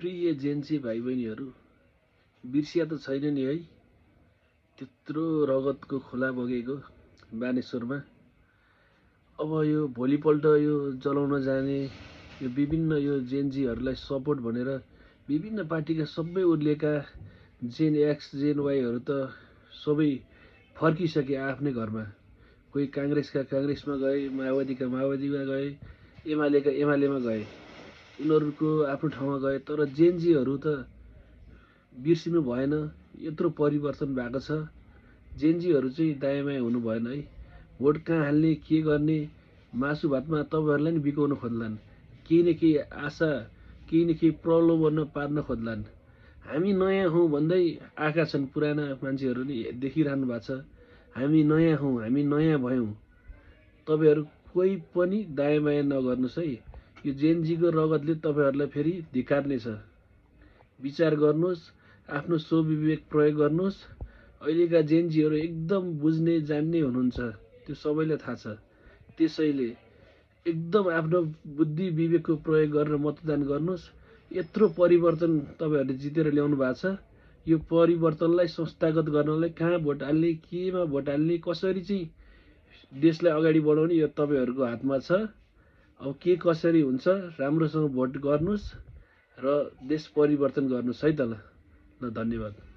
प्रिय जेन्जी भाइ बहिनीहरू, बिर्सिया त छैन नि है त्यत्रो रगतको खोला बगेको बानेश्वरमा। अब यो भोलिपल्ट यो जलाउन जाने यो विभिन्न यो जेन्जीहरूलाई सपोर्ट भनेर विभिन्न पार्टीका सबै उर्लिएका जेन एक्स जेन वाईहरू त सबै फर्किसके आफ्नै घरमा। कोही काङ्ग्रेसका काङ्ग्रेसमा गए, माओवादीका माओवादीमा गए, एमालेका एमालेमा गए, उनीहरूको आफ्नो ठाउँमा गए। तर जेनजीहरू त बिर्सिनु भएन, यत्रो परिवर्तन भएको छ। जेनजीहरू चाहिँ दायाँमाया हुनु भएन है। भोट कहाँ हाल्ने, के गर्ने, मासु भातमा तपाईँहरूलाई नि बिकाउन खोज्लान्, केही न केही आशा, केही न केही प्रलोभन पार्न खोज्लान्। हामी नयाँ हौँ भन्दै आएका छन्, पुराना मान्छेहरू नि देखिरहनु भएको छ। हामी नयाँ हौँ, हामी नयाँ भयौँ। तपाईँहरू कोही पनि दायाँमाया नगर्नुहोस् है। यो जेनजीको रगतले तपाईँहरूलाई फेरि धिक्कार्नेछ। विचार गर्नुहोस्, आफ्नो स्वविवेक प्रयोग गर्नुहोस्। अहिलेका जेनजीहरू एकदम बुझ्ने जान्ने हुनुहुन्छ, त्यो सबैलाई थाहा छ। त्यसैले एकदम आफ्नो बुद्धि विवेकको प्रयोग गरेर मतदान गर्नुहोस्। यत्रो परिवर्तन तपाईँहरूले जितेर ल्याउनु भएको छ। यो परिवर्तनलाई संस्थागत गर्नलाई कहाँ भोट हाल्ने, केमा भोट हाल्ने, कसरी चाहिँ देशलाई अगाडि बढाउने, यो तपाईँहरूको हातमा छ। अब के कसरी हुन्छ, राम्रोसँग भोट गर्नुहोस् र देश परिवर्तन गर्नुहोस् है त। ल धन्यवाद।